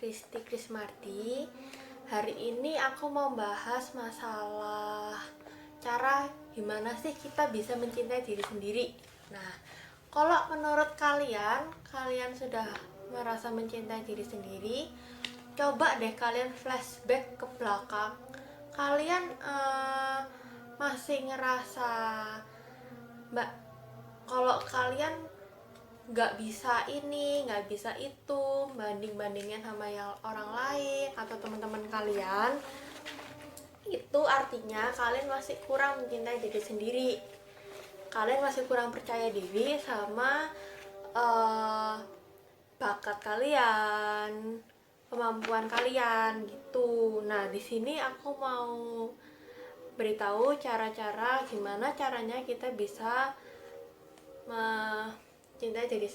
Kristi Krismardi. Hari ini aku mau bahas masalah cara gimana sih kita bisa mencintai diri sendiri. Nah, kalau menurut kalian sudah merasa mencintai diri sendiri, coba deh kalian flashback ke belakang. Kalian masih ngerasa mbak kalau kalian nggak bisa ini, nggak bisa itu, banding-bandingin sama yang orang lain atau teman-teman kalian, itu artinya kalian masih kurang mencintai diri sendiri. Kalian masih kurang percaya diri sama bakat kalian, kemampuan kalian gitu. Nah, di sini aku mau beritahu cara-cara gimana caranya kita bisa mencintai diri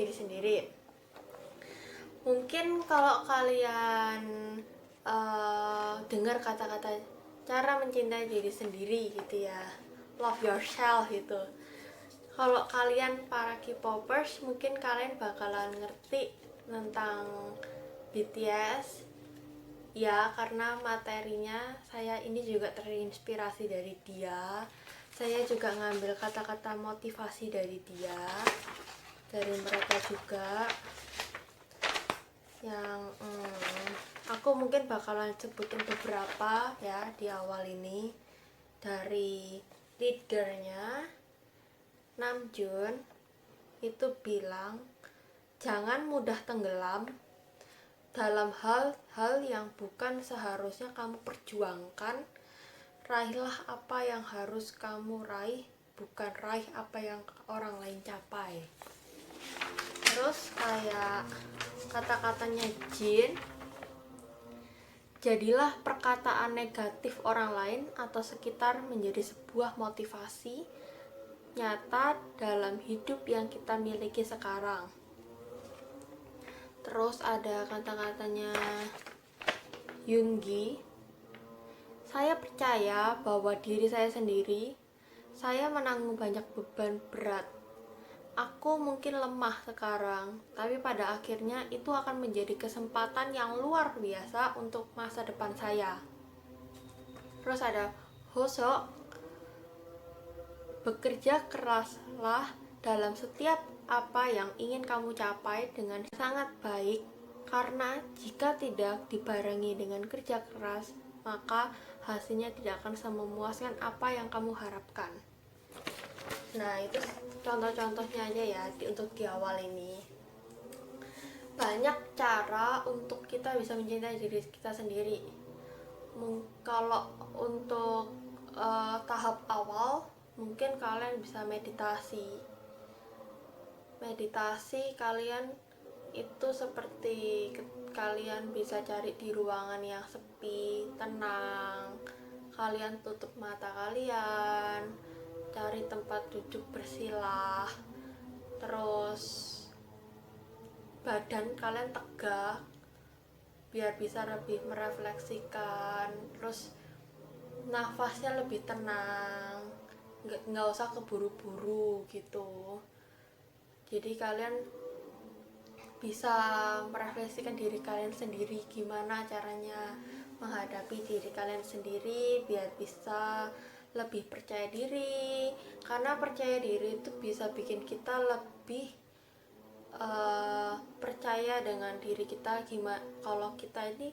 sendiri. Mungkin kalau kalian dengar kata-kata cara mencintai diri sendiri gitu ya, love yourself gitu. Kalau kalian para K-popers, mungkin kalian bakalan ngerti tentang BTS ya, karena materinya saya ini juga terinspirasi dari dia. Saya juga ngambil kata-kata motivasi dari dia, dari mereka juga. Yang aku mungkin bakalan sebutin beberapa ya di awal ini. Dari leadernya Namjoon itu bilang, jangan mudah tenggelam dalam hal-hal yang bukan seharusnya kamu perjuangkan. Raihlah apa yang harus kamu raih, bukan raih apa yang orang lain capai. Terus kayak kata-katanya Jin, jadilah perkataan negatif orang lain atau sekitar menjadi sebuah motivasi nyata dalam hidup yang kita miliki sekarang. Terus ada kata-katanya Yoongi, saya percaya bahwa diri saya sendiri, saya menanggung banyak beban berat. Aku mungkin lemah sekarang, tapi pada akhirnya itu akan menjadi kesempatan yang luar biasa untuk masa depan saya. Terus ada Hoso, bekerja keraslah dalam setiap apa yang ingin kamu capai dengan sangat baik, karena jika tidak dibarengi dengan kerja keras, maka hasilnya tidak akan sememuaskan apa yang kamu harapkan. Nah, itu contoh-contohnya aja ya untuk di awal ini. Banyak cara untuk kita bisa mencintai diri kita sendiri. Kalau untuk tahap awal, mungkin kalian bisa meditasi. Kalian itu seperti kalian bisa cari di ruangan yang sepi, tenang. Kalian tutup mata kalian, cari tempat duduk bersila, terus badan kalian tegak biar bisa lebih merefleksikan, terus nafasnya lebih tenang, nggak usah keburu-buru gitu. Jadi kalian bisa merefleksikan diri kalian sendiri, gimana caranya menghadapi diri kalian sendiri biar bisa lebih percaya diri. Karena percaya diri itu bisa bikin kita lebih percaya dengan diri kita, gimana kalau kita ini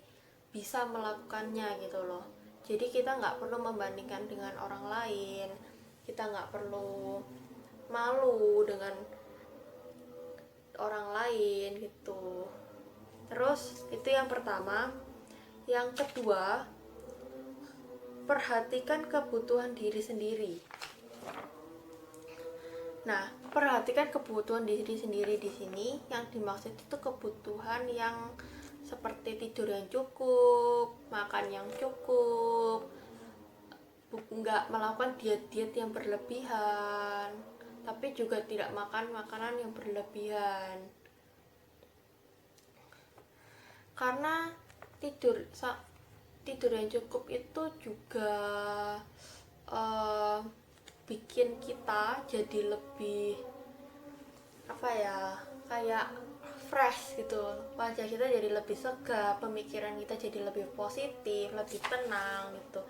bisa melakukannya gitu loh. Jadi kita nggak perlu membandingkan dengan orang lain, kita nggak perlu malu dengan orang lain gitu. Terus itu yang pertama. Yang kedua, perhatikan kebutuhan diri sendiri. Nah, perhatikan kebutuhan diri sendiri di sini, yang dimaksud itu kebutuhan yang seperti tidur yang cukup, makan yang cukup, nggak melakukan diet-diet yang berlebihan, tapi juga tidak makan makanan yang berlebihan. Karena tidur yang cukup itu juga bikin kita jadi lebih kayak fresh gitu, wajah kita jadi lebih segar, pemikiran kita jadi lebih positif, lebih tenang gitu.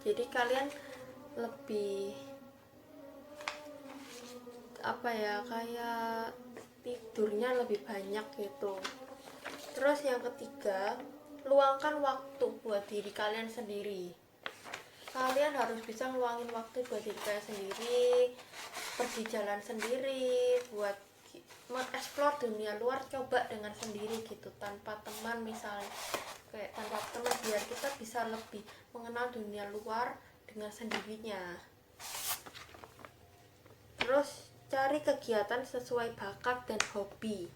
Jadi kalian lebih apa ya, kayak tidurnya lebih banyak gitu. Terus yang ketiga, luangkan waktu buat diri kalian sendiri. Kalian harus bisa ngeluangin waktu buat diri kalian sendiri, pergi jalan sendiri, buat mengeksplor dunia luar, coba dengan sendiri gitu, tanpa teman misalnya, kayak tanpa teman, biar kita bisa lebih mengenal dunia luar dengan sendirinya. Terus cari kegiatan sesuai bakat dan hobi.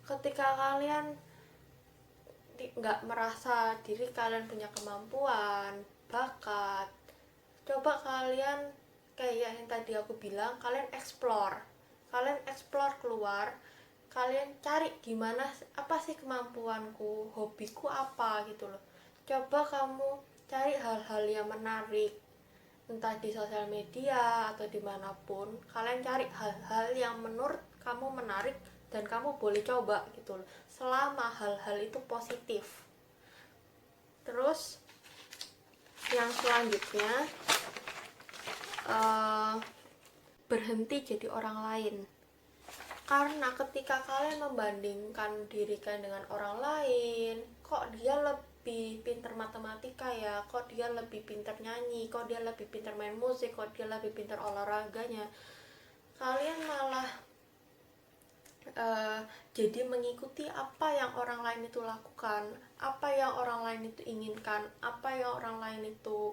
Ketika kalian nggak merasa diri kalian punya kemampuan, bakat, coba kalian kayak yang tadi aku bilang, kalian explore keluar, kalian cari gimana, apa sih kemampuanku, hobiku apa gitu loh. Coba kamu cari hal-hal yang menarik, entah di sosial media atau dimanapun, kalian cari hal-hal yang menurut kamu menarik dan kamu boleh coba gitu loh, selama hal-hal itu positif. Terus yang selanjutnya, berhenti jadi orang lain. Karena ketika kalian membandingkan diri kalian dengan orang lain, kok dia lebih pintar matematika ya, kok dia lebih pintar nyanyi, kok dia lebih pintar main musik, kok dia lebih pintar olahraganya, kalian malah jadi mengikuti apa yang orang lain itu lakukan, apa yang orang lain itu inginkan, apa yang orang lain itu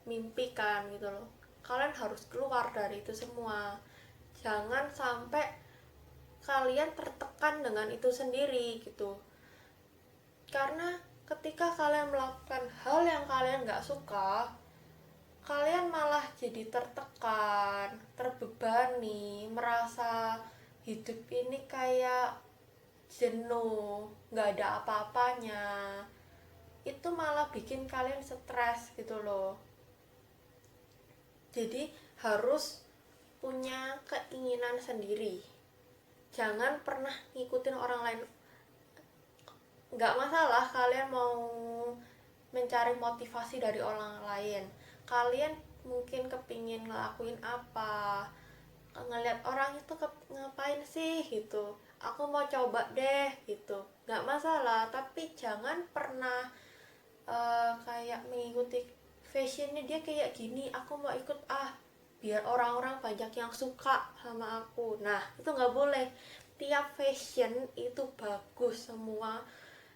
mimpikan gitu loh. Kalian harus keluar dari itu semua. Jangan sampai kalian tertekan dengan itu sendiri gitu. Karena ketika kalian melakukan hal yang kalian gak suka, kalian malah jadi tertekan, terbebani, merasa hidup ini kayak jenuh, gak ada apa-apanya. Itu malah bikin kalian stres gitu loh. Jadi harus punya keinginan sendiri. Jangan pernah ngikutin orang lain. Gak masalah kalian mau mencari motivasi dari orang lain. Kalian mungkin kepingin ngelakuin apa, ngeliat orang itu ngapain sih gitu, aku mau coba deh gitu, gak masalah. Tapi jangan pernah kayak mengikuti fashionnya dia kayak gini, aku mau ikut biar orang-orang banyak yang suka sama aku. Nah itu gak boleh. Tiap fashion itu bagus, semua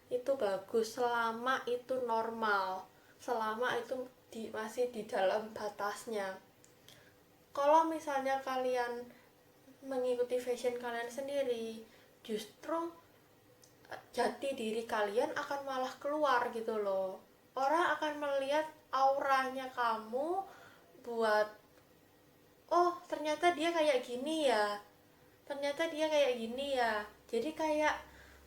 itu bagus selama itu normal, selama itu masih di dalam batasnya. Kalau misalnya kalian mengikuti fashion kalian sendiri, justru jati diri kalian akan malah keluar gitu loh. Orang akan melihat auranya kamu buat, oh ternyata dia kayak gini ya, ternyata dia kayak gini ya. Jadi kayak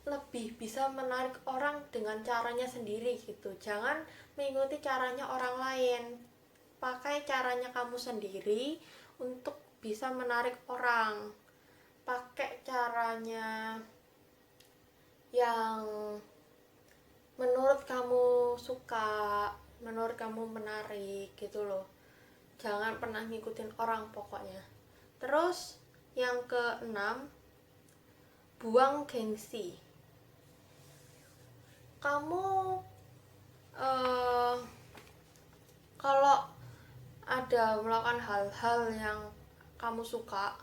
lebih bisa menarik orang dengan caranya sendiri gitu. Jangan mengikuti caranya orang lain, pakai caranya kamu sendiri untuk bisa menarik orang. Pakai caranya yang menurut kamu suka, menurut kamu menarik gitu loh. Jangan pernah ngikutin orang pokoknya. Terus yang keenam, buang gengsi. Kamu kalau ada melakukan hal-hal yang kamu suka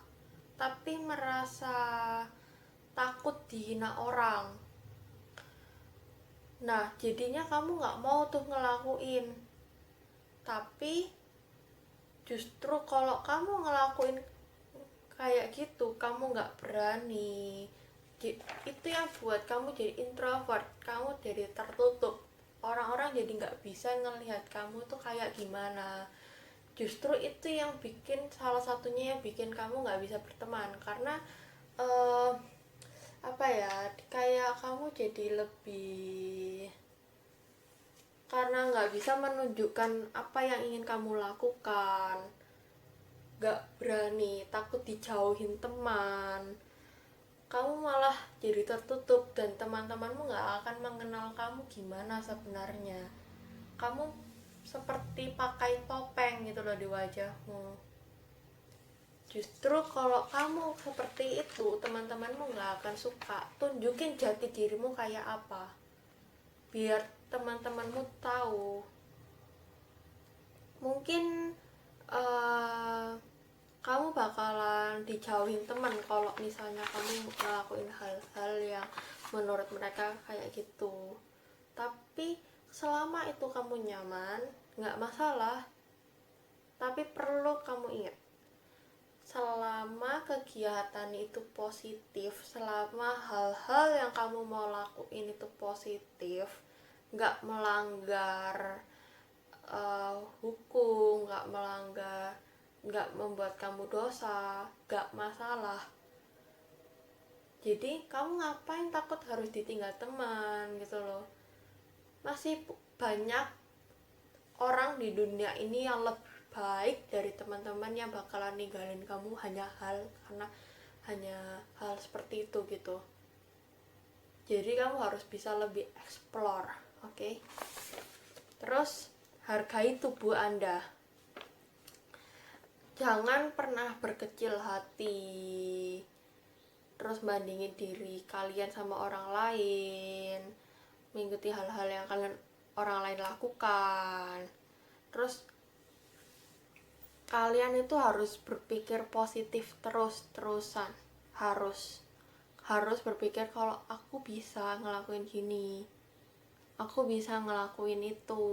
tapi merasa takut dihina orang, nah jadinya kamu gak mau tuh ngelakuin. Tapi justru kalau kamu ngelakuin kayak gitu, kamu gak berani, itu yang buat kamu jadi introvert, kamu jadi tertutup. Orang-orang jadi gak bisa ngelihat kamu tuh kayak gimana. Justru itu yang bikin, salah satunya yang bikin kamu gak bisa berteman. Karena apa ya, kayak kamu jadi lebih, karena gak bisa menunjukkan apa yang ingin kamu lakukan, gak berani, takut dijauhin teman. kamu malah jadi tertutup dan teman-temanmu nggak akan mengenal kamu gimana sebenarnya. Kamu seperti pakai topeng gitu loh di wajahmu. Justru kalau kamu seperti itu, teman-temanmu nggak akan suka. Tunjukin jati dirimu kayak apa, biar teman-temanmu tahu. Mungkin kamu bakalan dijauhin teman kalau misalnya kamu ngelakuin hal-hal yang menurut mereka kayak gitu. Tapi selama itu kamu nyaman, nggak masalah. Tapi perlu kamu ingat, selama kegiatan itu positif, selama hal-hal yang kamu mau lakuin itu positif, nggak melanggar hukum, nggak membuat kamu dosa, nggak masalah. Jadi kamu ngapain takut harus ditinggal teman gitu loh. Masih banyak orang di dunia ini yang lebih baik dari teman-teman yang bakalan ninggalin kamu karena hanya hal seperti itu gitu. Jadi kamu harus bisa lebih explore, oke? Terus hargai tubuh Anda. Jangan pernah berkecil hati, terus bandingin diri kalian sama orang lain, mengikuti hal-hal yang orang lain lakukan. Terus kalian itu harus berpikir positif terus-terusan. Harus berpikir kalau aku bisa ngelakuin gini, aku bisa ngelakuin itu.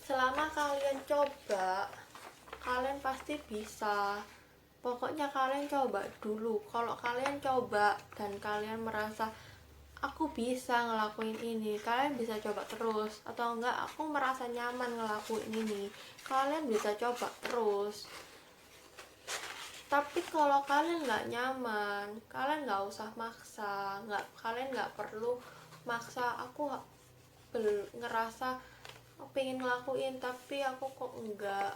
Selama kalian coba, kalian pasti bisa. Pokoknya kalian coba dulu. Kalau kalian coba dan kalian merasa aku bisa ngelakuin ini, kalian bisa coba terus. Atau enggak, aku merasa nyaman ngelakuin ini, kalian bisa coba terus. Tapi kalau kalian nggak nyaman, kalian nggak usah maksa. Kalian nggak perlu maksa. Aku ngerasa pengen ngelakuin tapi aku kok nggak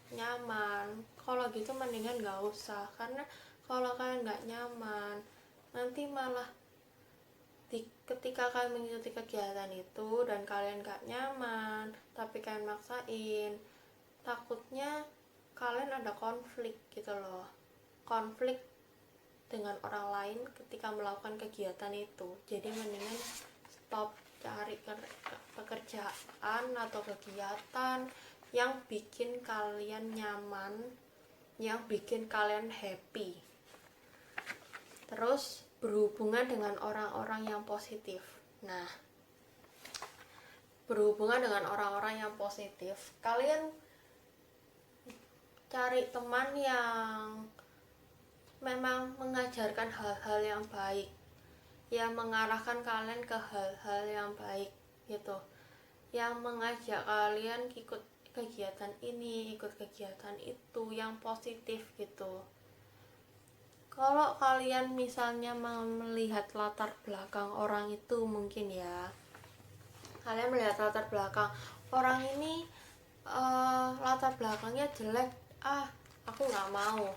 nyaman. Kalau gitu mendingan nggak usah, karena kalau kalian nggak nyaman, nanti malah ketika kalian mengikuti kegiatan itu dan kalian nggak nyaman tapi kalian maksain, takutnya kalian ada konflik gitu loh. Konflik dengan orang lain ketika melakukan kegiatan itu. Jadi mendingan stop, cari pekerjaan atau kegiatan yang bikin kalian nyaman, yang bikin kalian happy. Terus berhubungan dengan orang-orang yang positif. Nah, berhubungan dengan orang-orang yang positif, kalian cari teman yang memang mengajarkan hal-hal yang baik, yang mengarahkan kalian ke hal-hal yang baik gitu, yang mengajak kalian ikut kegiatan ini, ikut kegiatan itu, yang positif gitu. Kalau kalian misalnya melihat latar belakang orang itu, mungkin ya kalian melihat latar belakang orang ini, latar belakangnya jelek, aku nggak mau.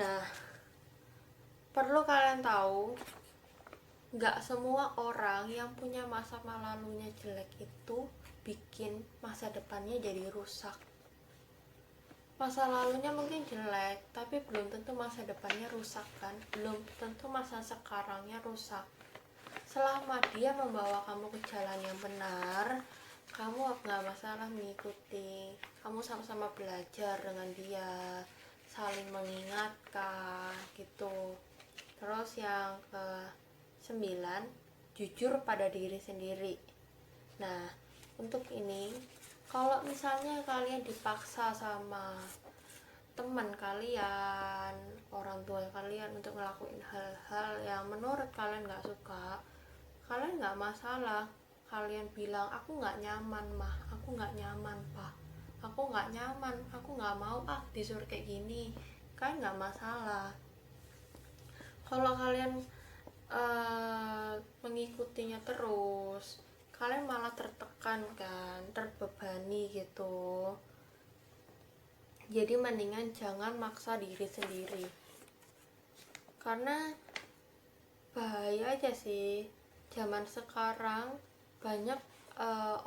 Nah, perlu kalian tahu, nggak semua orang yang punya masa lalunya jelek itu bikin masa depannya jadi rusak. Masa lalunya mungkin jelek, tapi belum tentu masa depannya rusak kan? Belum tentu masa sekarangnya rusak. Selama dia membawa kamu ke jalan yang benar, kamu nggak masalah mengikuti. Kamu sama-sama belajar dengan dia, saling mengingatkan gitu. Terus yang ke-9, jujur pada diri sendiri. Nah, untuk ini, kalau misalnya kalian dipaksa sama teman kalian, orang tua kalian untuk ngelakuin hal-hal yang menurut kalian gak suka, kalian gak masalah. Kalian bilang, aku gak nyaman mah, aku gak nyaman pak, aku gak nyaman, aku gak mau disuruh kayak gini. Kalian gak masalah. Kalau kalian mengikutinya terus, kalian malah tertekan kan, terbebani gitu. Jadi mendingan jangan maksa diri sendiri. Karena bahaya aja sih, zaman sekarang banyak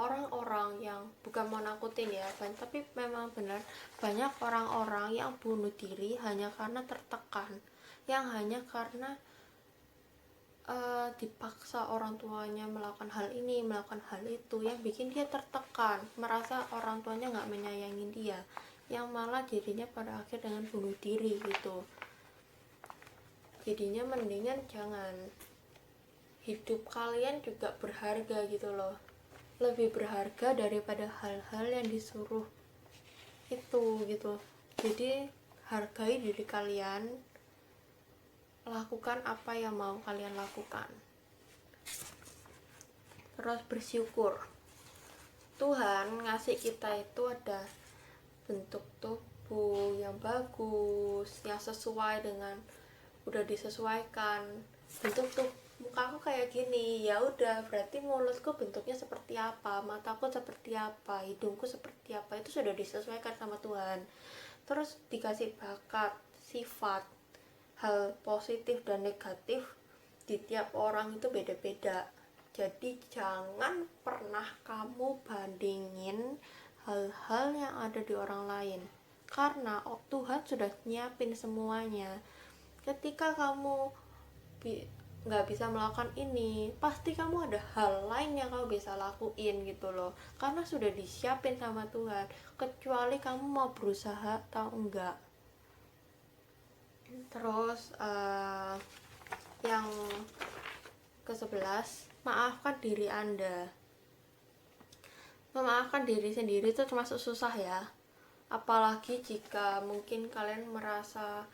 orang-orang yang, bukan mau nakutin ya, tapi memang benar banyak orang-orang yang bunuh diri hanya karena tertekan, yang hanya karena dipaksa orang tuanya melakukan hal ini, melakukan hal itu, yang bikin dia tertekan, merasa orang tuanya nggak menyayangi dia, yang malah jadinya pada akhir dengan bunuh diri gitu. Jadinya mendingan jangan. Hidup kalian juga berharga gitu loh, lebih berharga daripada hal-hal yang disuruh itu gitu. Jadi hargai diri kalian, lakukan apa yang mau kalian lakukan, terus bersyukur. Tuhan ngasih kita itu ada bentuk tubuh yang bagus, yang sesuai dengan, udah disesuaikan. Bentuk tuh muka aku kayak gini, ya udah berarti mulutku bentuknya seperti apa, mataku seperti apa, hidungku seperti apa, itu sudah disesuaikan sama Tuhan. Terus dikasih bakat, sifat, hal positif dan negatif di tiap orang itu beda-beda. Jadi jangan pernah kamu bandingin hal-hal yang ada di orang lain, karena Tuhan sudah nyiapin semuanya. Ketika kamu nggak bisa melakukan ini, pasti kamu ada hal lain yang kamu bisa lakuin gitu loh, karena sudah disiapin sama Tuhan, kecuali kamu mau berusaha atau enggak. Terus yang ke-11, maafkan diri Anda. Memaafkan diri sendiri itu termasuk susah ya, apalagi jika mungkin kalian merasa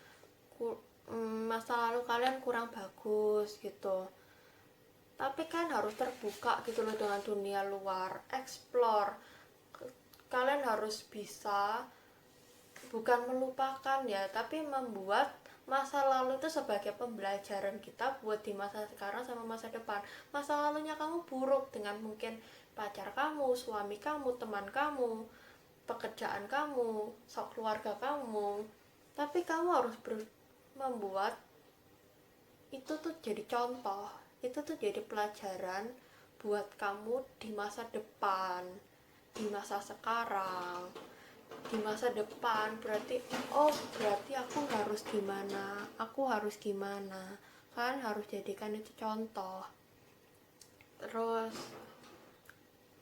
masa lalu kalian kurang bagus gitu, tapi kan harus terbuka gitu loh dengan dunia luar, explore. Kalian harus bisa bukan melupakan ya, tapi membuat masa lalu itu sebagai pembelajaran kita buat di masa sekarang sama masa depan. Masa lalunya kamu buruk dengan mungkin pacar kamu, suami kamu, teman kamu, pekerjaan kamu, keluarga kamu, tapi kamu harus membuat itu tuh jadi contoh, itu tuh jadi pelajaran buat kamu di masa depan, di masa sekarang, di masa depan. Berarti berarti aku harus gimana, kan harus jadikan itu contoh. Terus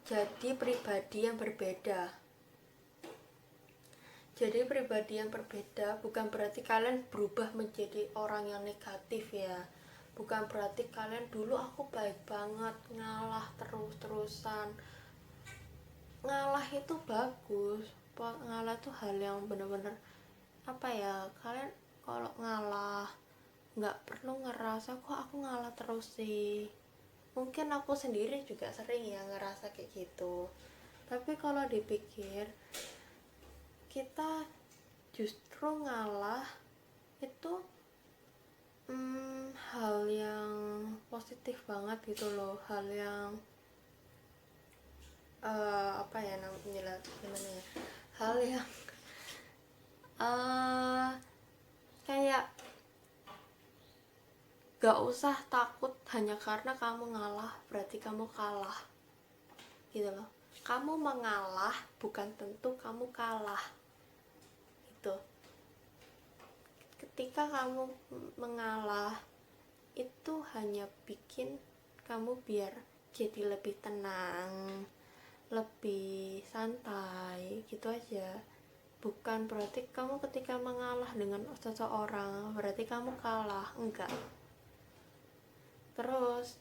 jadi pribadi yang berbeda. Jadi pribadi yang berbeda bukan berarti kalian berubah menjadi orang yang negatif ya. Bukan berarti kalian dulu aku baik banget, ngalah terus-terusan. Ngalah itu bagus. Ngalah itu hal yang benar-benar apa ya, kalian kalau ngalah nggak perlu ngerasa kok aku ngalah terus sih. Mungkin aku sendiri juga sering ya ngerasa kayak gitu. Tapi kalau dipikir, kita justru ngalah itu hal yang positif banget gitu loh, hal yang apa ya namanya, gimana ya, hal yang kayak gak usah takut hanya karena kamu ngalah berarti kamu kalah gitu loh. Kamu mengalah bukan tentu kamu kalah gitu. Ketika kamu mengalah itu hanya bikin kamu biar jadi lebih tenang, lebih santai gitu aja. Bukan berarti kamu ketika mengalah dengan seseorang berarti kamu kalah, enggak. Terus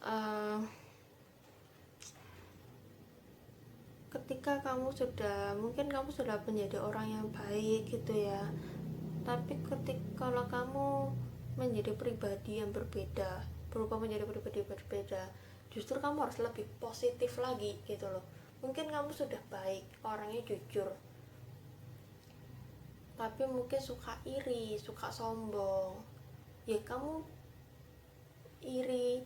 ketika kamu sudah menjadi orang yang baik gitu ya, tapi kalau kamu menjadi pribadi yang berbeda, berubah menjadi pribadi berbeda, justru kamu harus lebih positif lagi gitu loh. Mungkin kamu sudah baik, orangnya jujur, tapi mungkin suka iri, suka sombong, ya kamu iri,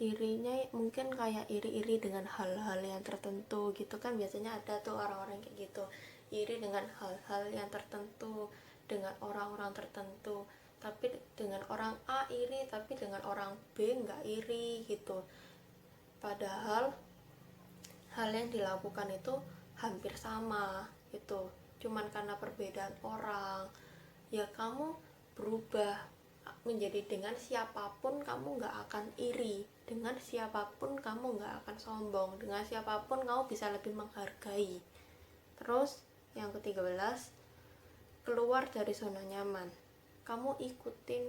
irinya mungkin kayak iri-iri dengan hal-hal yang tertentu gitu kan, biasanya ada tuh orang-orang kayak gitu, iri dengan hal-hal yang tertentu, dengan orang-orang tertentu, tapi dengan orang A iri, tapi dengan orang B nggak iri gitu. Padahal hal yang dilakukan itu hampir sama gitu, cuman karena perbedaan orang. Ya kamu berubah menjadi dengan siapapun kamu nggak akan iri, dengan siapapun kamu nggak akan sombong, dengan siapapun kamu bisa lebih menghargai. Terus yang ke-13, keluar dari zona nyaman. Kamu ikutin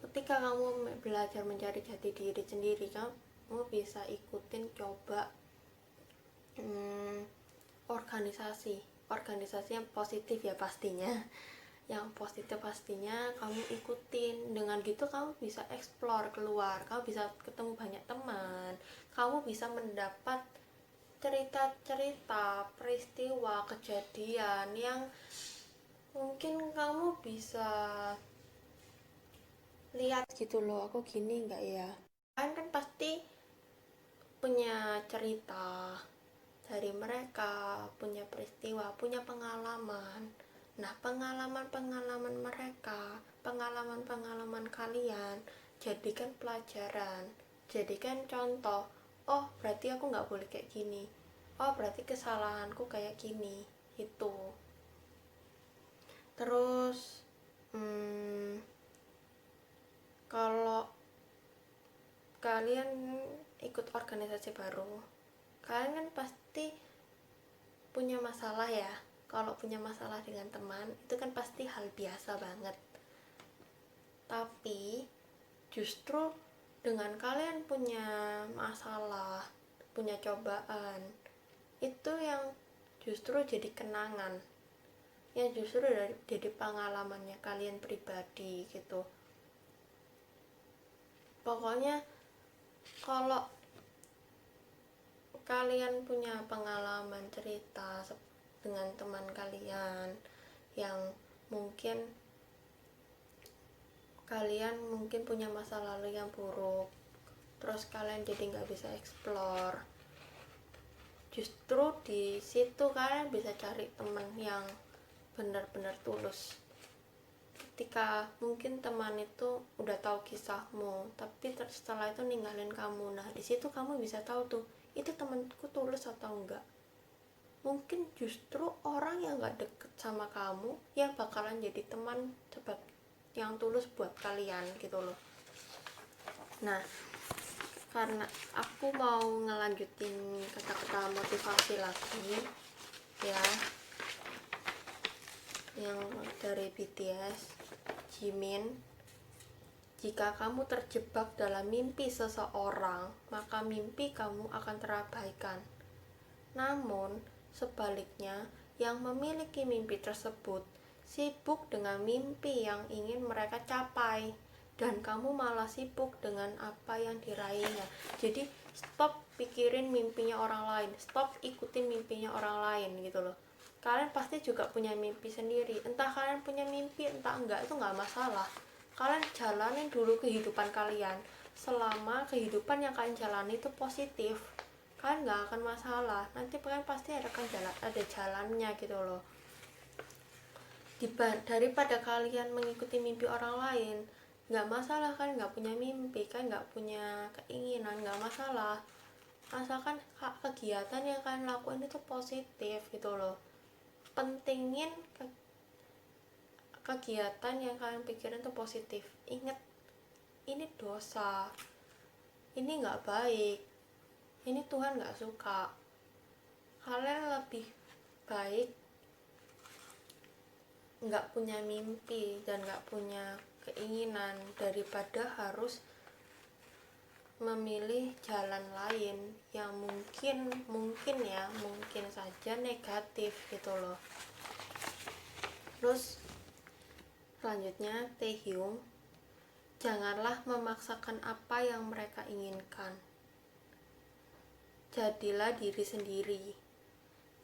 ketika kamu belajar mencari jati diri sendiri, kamu bisa ikutin coba organisasi yang positif ya pastinya, yang positif pastinya kamu ikutin. Dengan gitu kamu bisa explore keluar, kamu bisa ketemu banyak teman, kamu bisa mendapat cerita-cerita, peristiwa, kejadian yang mungkin kamu bisa lihat gitu loh, aku gini nggak ya. Kalian kan pasti punya cerita dari mereka, punya peristiwa, punya pengalaman. Nah, pengalaman-pengalaman mereka, pengalaman-pengalaman kalian, jadikan pelajaran, jadikan contoh. Oh, berarti aku nggak boleh kayak gini. Oh, berarti kesalahanku kayak gini. Itu. Terus, kalau kalian ikut organisasi baru, kalian kan pasti punya masalah ya. Kalau punya masalah dengan teman, itu kan pasti hal biasa banget. Tapi justru dengan kalian punya masalah, punya cobaan, itu yang justru jadi kenangan, yang justru jadi pengalamannya kalian pribadi gitu. Pokoknya kalau kalian punya pengalaman cerita dengan teman kalian yang mungkin punya masa lalu yang buruk, terus kalian jadi nggak bisa explore, justru di situ kalian bisa cari teman yang benar-benar tulus. Ketika mungkin teman itu udah tahu kisahmu, tapi setelah itu ninggalin kamu, nah di situ kamu bisa tahu tuh, itu temanku tulus atau enggak. Mungkin justru orang yang gak deket sama kamu yang bakalan jadi teman yang tulus buat kalian gitu loh. Nah, karena aku mau ngelanjutin kata-kata motivasi lagi ya, yang dari BTS, Jimin. Jika kamu terjebak dalam mimpi seseorang, maka mimpi kamu akan terabaikan. Namun, sebaliknya, yang memiliki mimpi tersebut sibuk dengan mimpi yang ingin mereka capai, dan kamu malah sibuk dengan apa yang diraihnya. Jadi, stop pikirin mimpinya orang lain, stop ikutin mimpinya orang lain gitu loh. Kalian pasti juga punya mimpi sendiri. Entah kalian punya mimpi, entah enggak, itu enggak masalah. Kalian jalanin dulu kehidupan kalian. Selama kehidupan yang kalian jalani itu positif, kalian nggak akan masalah. Nanti kalian pasti ada jalannya gitu loh. Daripada kalian mengikuti mimpi orang lain, nggak masalah. Kalian nggak punya mimpi, kalian nggak punya keinginan, nggak masalah. Asalkan kegiatan yang kalian lakuin itu positif gitu loh. Pentingin kegiatan yang kalian pikirin itu positif. Ingat, ini dosa, ini nggak baik, ini Tuhan nggak suka. Kalian lebih baik nggak punya mimpi dan nggak punya keinginan daripada harus memilih jalan lain yang mungkin saja negatif gitu loh. Terus selanjutnya, Taehyung, janganlah memaksakan apa yang mereka inginkan. Jadilah diri sendiri.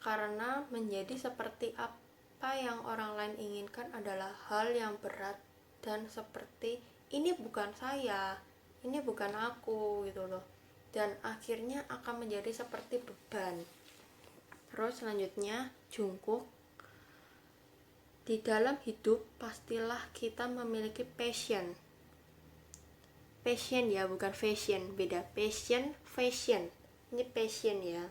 Karena menjadi seperti apa yang orang lain inginkan adalah hal yang berat dan seperti ini bukan saya, ini bukan aku gitu loh. Dan akhirnya akan menjadi seperti beban. Terus selanjutnya, Jungkook, Di dalam hidup pastilah kita memiliki passion. Passion ya, bukan fashion, beda. Passion, fashion. Ini passion ya.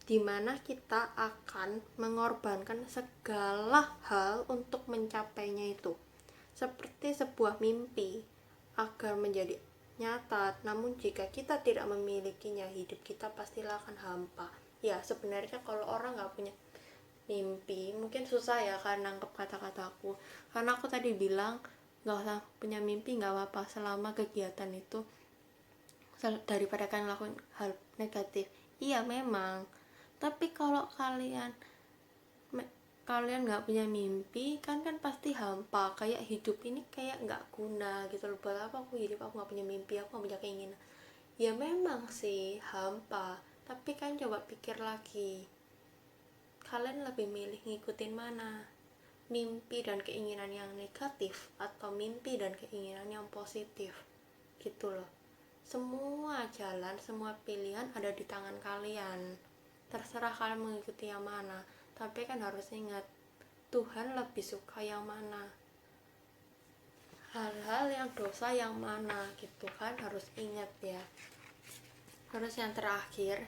Dimana kita akan mengorbankan segala hal untuk mencapainya itu. Seperti sebuah mimpi agar menjadi nyata, namun jika kita tidak memilikinya, hidup kita pastilah akan hampa. Ya, sebenarnya kalau orang nggak punya mimpi mungkin susah ya kan nangkep kata-kataku, karena aku tadi bilang nggak usah punya mimpi, nggak apa-apa selama kegiatan itu daripada kalian lakukan hal negatif. Iya memang, tapi kalau kalian nggak punya mimpi kan pasti hampa, kayak hidup ini kayak nggak guna gitu loh. Buat apa aku hidup, aku nggak punya mimpi, aku nggak punya keinginan. Ya memang sih hampa, tapi kan coba pikir lagi, kalian lebih milih ngikutin mana? Mimpi dan keinginan yang negatif atau mimpi dan keinginan yang positif? Gitu loh. Semua jalan, semua pilihan ada di tangan kalian. Terserah kalian mengikuti yang mana. Tapi kan harus ingat, Tuhan lebih suka yang mana? Hal-hal yang dosa yang mana gitu kan, harus ingat ya. Terus yang terakhir,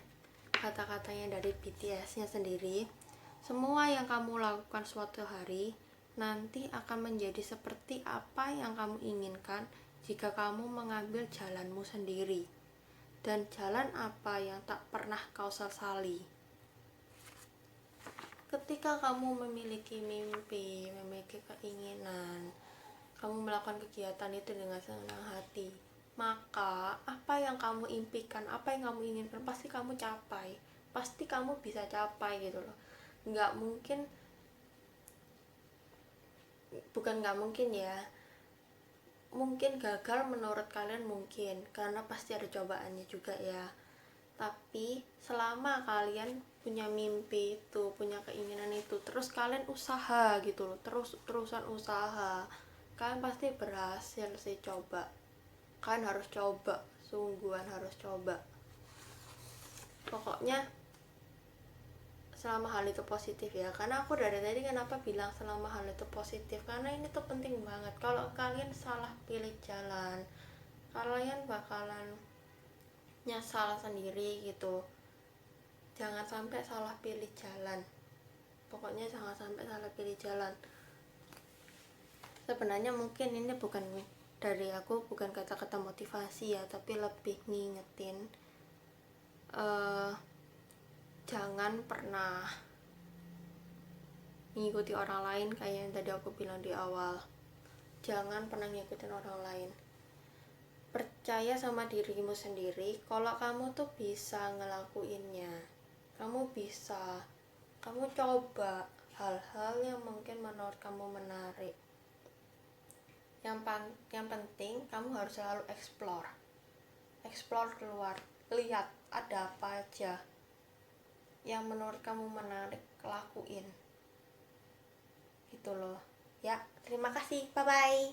kata-katanya dari BTS-nya sendiri, semua yang kamu lakukan suatu hari nanti akan menjadi seperti apa yang kamu inginkan jika kamu mengambil jalanmu sendiri. Dan jalan apa yang tak pernah kau sesali? Ketika kamu memiliki mimpi, memiliki keinginan, kamu melakukan kegiatan itu dengan senang hati, maka apa yang kamu impikan, apa yang kamu inginkan pasti kamu capai, pasti kamu bisa capai gitu loh. Nggak mungkin ya, mungkin gagal menurut kalian, mungkin karena pasti ada cobaannya juga ya. Tapi selama kalian punya mimpi itu, punya keinginan itu, terus kalian usaha gitu loh, terusan usaha, kalian pasti berhasil sih. Coba, kalian harus coba, sungguhan harus coba. Pokoknya selama hal itu positif ya, karena aku dari tadi kenapa bilang selama hal itu positif, karena ini tuh penting banget. Kalau kalian salah pilih jalan, kalian bakalan nyesal sendiri gitu. Jangan sampai salah pilih jalan, pokoknya jangan sampai salah pilih jalan. Sebenarnya mungkin ini bukan dari aku, bukan kata-kata motivasi ya, tapi lebih ngingetin, jangan pernah mengikuti orang lain kayak yang tadi aku bilang di awal. Jangan pernah ngikutin orang lain. Percaya sama dirimu sendiri kalau kamu tuh bisa ngelakuinnya. Kamu bisa. Kamu coba hal-hal yang mungkin menurut kamu menarik. Yang penting kamu harus selalu explore keluar, lihat ada apa aja yang menurut kamu menarik, lakuin gitu loh ya. Terima kasih, bye bye.